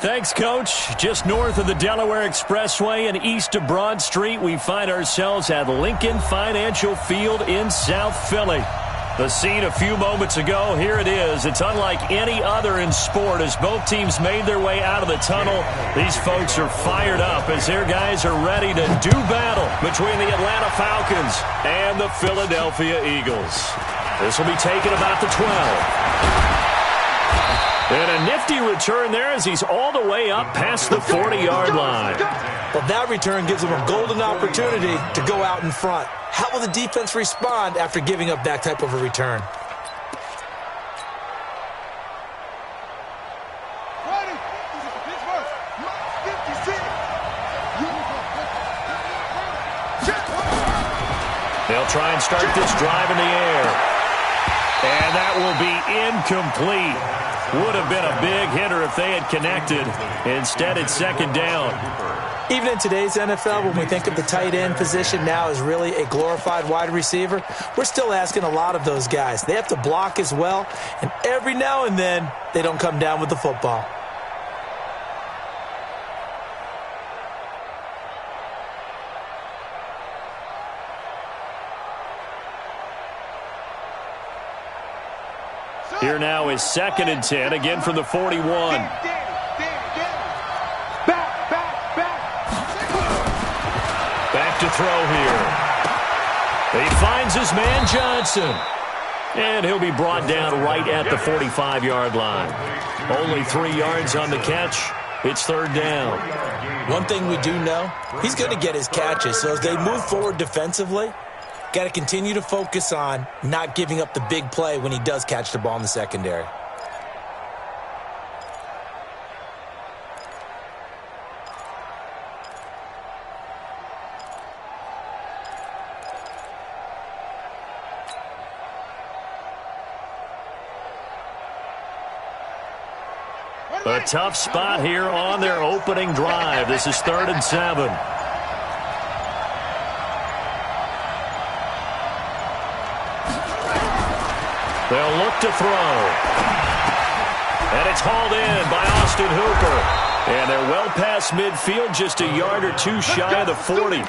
Thanks, Coach. Just north of the Delaware Expressway and east of Broad Street, we find ourselves at Lincoln Financial Field in South Philly. The scene a few moments ago, here it is. It's unlike any other in sport as both teams made their way out of the tunnel. These folks are fired up as their guys are ready to do battle between the Atlanta Falcons and the Philadelphia Eagles. This will be taken about the 12. And a nifty return there as he's all the way up past the 40-yard line. Well, that return gives him a golden opportunity to go out in front. How will the defense respond after giving up that type of a return? They'll try and start this drive in the air. And that will be incomplete. Would have been a big hitter if they had connected. Instead, it's second down. Even in today's NFL, when we think of the tight end position now as really a glorified wide receiver, we're still asking a lot of those guys. They have to block as well, and every now and then, they don't come down with the football. Here now is 2nd and 10, again from the 41. Back to throw here. He finds his man Johnson. And he'll be brought down right at the 45-yard line. Only 3 yards on the catch. It's third down. One thing we do know, he's going to get his catches. So as they move forward defensively, got to continue to focus on not giving up the big play when he does catch the ball in the secondary. A tough spot here on their opening drive. This is 3rd and 7. They'll look to throw. And it's hauled in by Austin Hooper. And they're well past midfield, just a yard or two shy of the 40.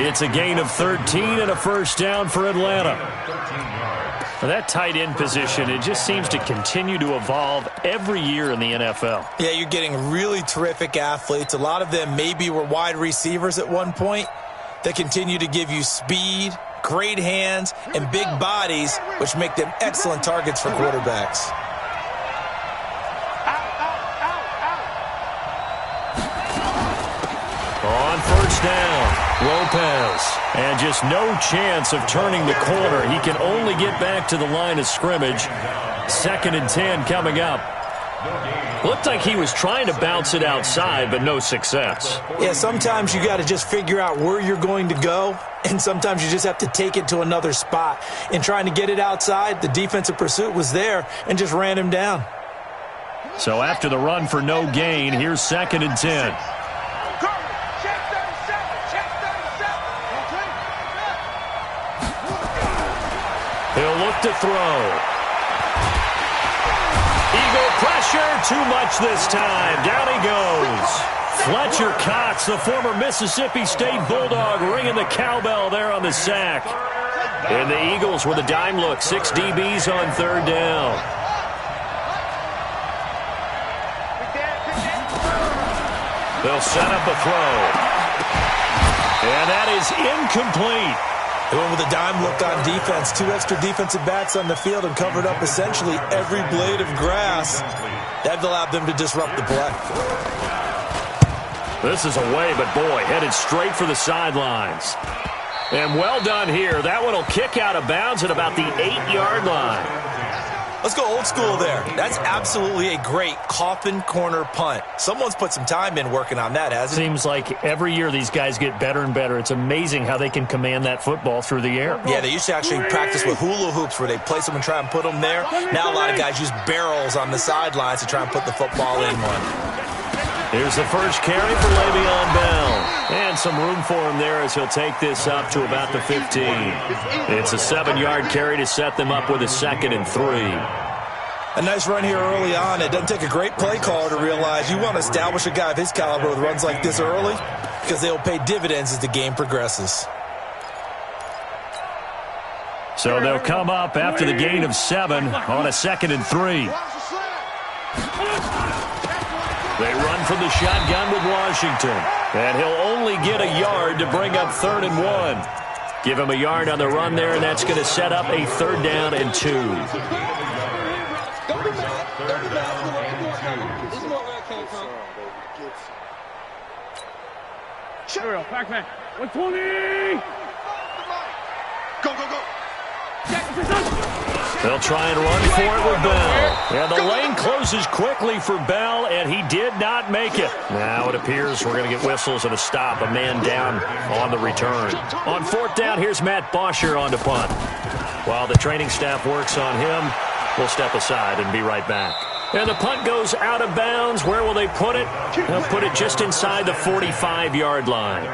It's a gain of 13 and a first down for Atlanta. Now that tight end position, it just seems to continue to evolve every year in the NFL. Yeah, you're getting really terrific athletes. A lot of them maybe were wide receivers at one point. They continue to give you speed, great hands, and big bodies, which make them excellent targets for quarterbacks. On first down, Lopez. And just no chance of turning the corner. He can only get back to the line of scrimmage. 2nd and 10 coming up. Looked like he was trying to bounce it outside, but no success. Yeah, sometimes you got to just figure out where you're going to go, and sometimes you just have to take it to another spot. In trying to get it outside, the defensive pursuit was there and just ran him down. So after the run for no gain, here's 2nd and 10. He'll look to throw. Eagle pressure, too much this time. Down he goes. Fletcher Cox, the former Mississippi State Bulldog, ringing the cowbell there on the sack. And the Eagles with a dime look, 6 DBs on 3rd down. They'll set up a throw. And that is incomplete. They went with a dime look on defense. 2 extra defensive backs on the field and covered up essentially every blade of grass. That allowed them to disrupt the play. This is away, but boy, headed straight for the sidelines. And well done here. That one will kick out of bounds at about the 8-yard line. Let's go old school there. That's absolutely a great coffin corner punt. Someone's put some time in working on that, hasn't it? Seems like every year these guys get better and better. It's amazing how they can command that football through the air. Yeah, they used to actually practice with hula hoops where they place them and try and put them there. Now a lot of guys use barrels on the sidelines to try and put the football in one. Here's the first carry for Le'Veon Bell. And some room for him there as he'll take this up to about the 15. It's a 7-yard carry to set them up with a 2nd and 3. A nice run here early on. It doesn't take a great play caller to realize you want to establish a guy of his caliber with runs like this early because they'll pay dividends as the game progresses. So they'll come up after the gain of 7 on a 2nd and 3. They run from the shotgun with Washington. And he'll only get a yard to bring up 3rd and 1. Give him a yard on the run there, and that's going to set up a 3rd down and 2. Pac-Man, 120! Go, go, go! They'll try and run for it with Bell. Yeah, the lane closes quickly for Bell, and he did not make it. Now it appears we're going to get whistles and a stop. A man down on the return. On 4th down, here's Matt Bosher on to punt. While the training staff works on him, we'll step aside and be right back. And the punt goes out of bounds. Where will they put it? They'll put it just inside the 45-yard line.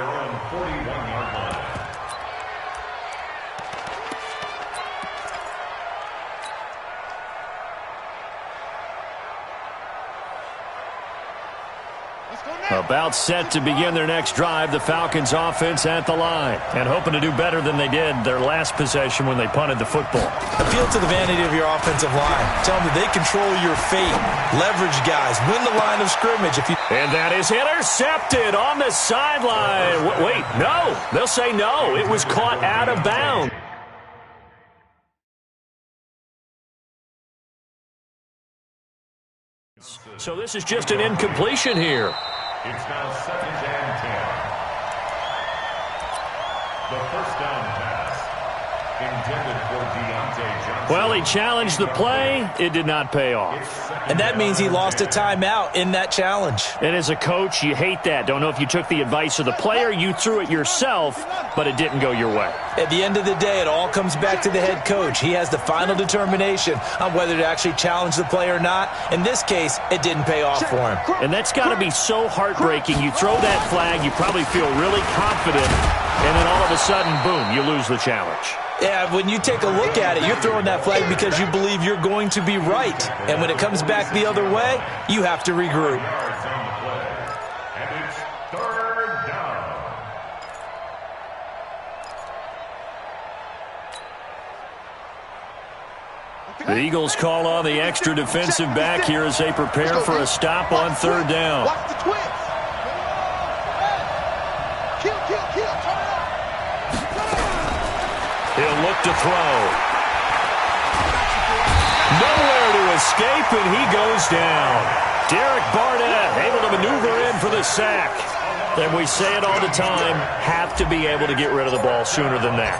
About set to begin their next drive, the Falcons offense at the line. And hoping to do better than they did their last possession when they punted the football. Appeal to the vanity of your offensive line. Tell them that they control your fate. Leverage guys. Win the line of scrimmage. And that is intercepted on the sideline. Wait, no. They'll say no. It was caught out of bounds. So this is just an incompletion here. It's now 2nd and 10. The first down pass intended for Deontay Johnson. Well, he challenged the play. It did not pay off. And that means he lost a timeout in that challenge. And as a coach, you hate that. Don't know if you took the advice of the player. You threw it yourself, but it didn't go your way. At the end of the day, it all comes back to the head coach. He has the final determination on whether to actually challenge the play or not. In this case, it didn't pay off for him. And that's got to be so heartbreaking. You throw that flag, you probably feel really confident, and then all of a sudden, boom, you lose the challenge. Yeah, when you take a look at it, you're throwing that flag because you believe you're going to be right. And when it comes back the other way, you have to regroup. And it's 3rd down. The Eagles call on the extra defensive back here as they prepare for a stop on 3rd down. Watch the twist. Kill, kill, kill. Turn it up. He'll look to throw. Nowhere to escape, and he goes down. Derek Barnett able to maneuver in for the sack. And we say it all the time, have to be able to get rid of the ball sooner than that.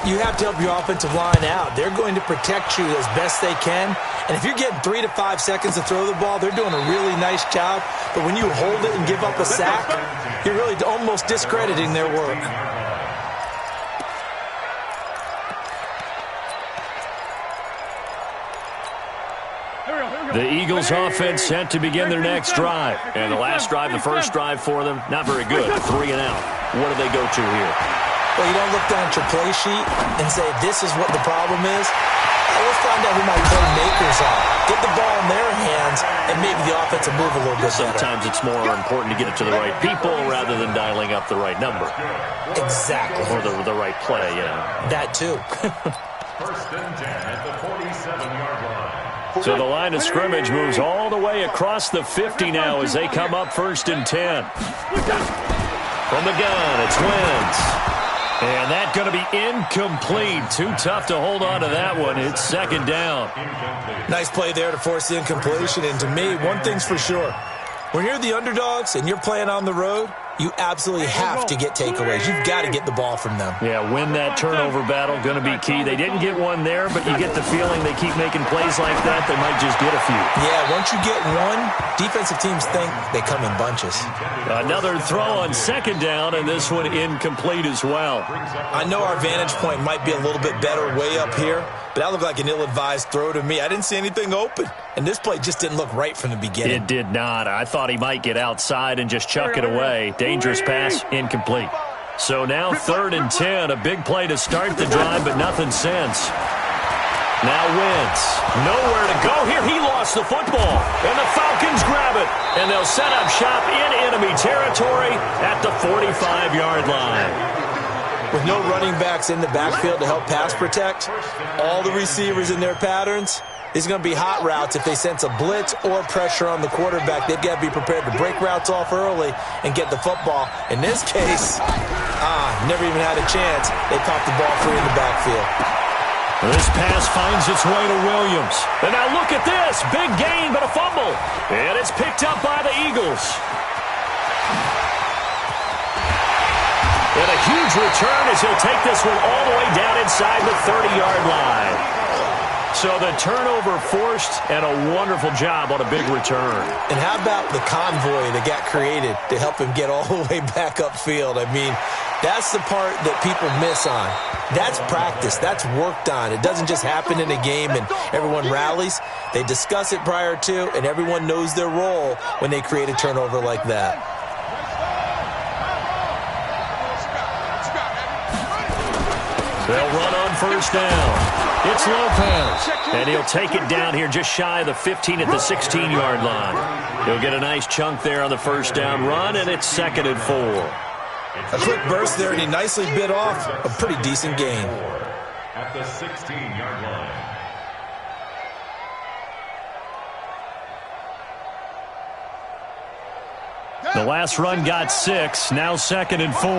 You have to help your offensive line out. They're going to protect you as best they can. And if you're getting 3 to 5 seconds to throw the ball, they're doing a really nice job. But when you hold it and give up a sack, you're really almost discrediting their work. The Eagles offense set to begin their next drive. And the last drive, the first drive for them, not very good. 3 and out. What do they go to here? Well, you don't look down at your play sheet and say, this is what the problem is. Let's find out who my playmakers are. Get the ball in their hands, and maybe the offense will move a little bit better. Sometimes it's more important to get it to the right people rather than dialing up the right number. Exactly. Or the right play, yeah. That too. 1st and 10 at the 47-yard line. So the line of scrimmage moves all the way across the 50 now as they come up 1st and 10. From the gun, it's Wentz. And that's going to be incomplete. Too tough to hold on to that one. It's 2nd down. Nice play there to force the incompletion. And to me, one thing's for sure. When you're the underdogs and you're playing on the road, you absolutely have to get takeaways. You've got to get the ball from them. Yeah, win that turnover battle, going to be key. They didn't get one there, but you get the feeling they keep making plays like that, they might just get a few. Yeah, once you get one, defensive teams think they come in bunches. Another throw on 2nd down, and this one incomplete as well. I know our vantage point might be a little bit better way up here, but that looked like an ill-advised throw to me. I didn't see anything open, and this play just didn't look right from the beginning. It did not. I thought he might get outside and just chuck it away. Dangerous pass, incomplete. So now 3rd and 10, a big play to start the drive, but nothing since. Now Wentz. Nowhere to go here. He lost the football. And the Falcons grab it. And they'll set up shop in enemy territory at the 45-yard line. With no running backs in the backfield to help pass protect, all the receivers in their patterns, it's going to be hot routes. If they sense a blitz or pressure on the quarterback, they've got to be prepared to break routes off early and get the football. In this case, never even had a chance. They popped the ball free in the backfield. This pass finds its way to Williams. And now look at this. Big gain, but a fumble. And it's picked up by the Eagles. And a huge return as he'll take this one all the way down inside the 30-yard line. So the turnover forced and a wonderful job on a big return. And how about the convoy that got created to help him get all the way back upfield? I mean, that's the part that people miss on. That's practice. That's worked on. It doesn't just happen in a game and everyone rallies. They discuss it prior to, and everyone knows their role when they create a turnover like that. They'll run on first down. It's Lopez. And he'll take it down here just shy of the 15 at the 16-yard line. He'll get a nice chunk there on the first down run, and it's 2nd and 4. A quick burst there, and he nicely bit off a pretty decent gain. At the 16-yard line. The last run got 6, now 2nd and 4.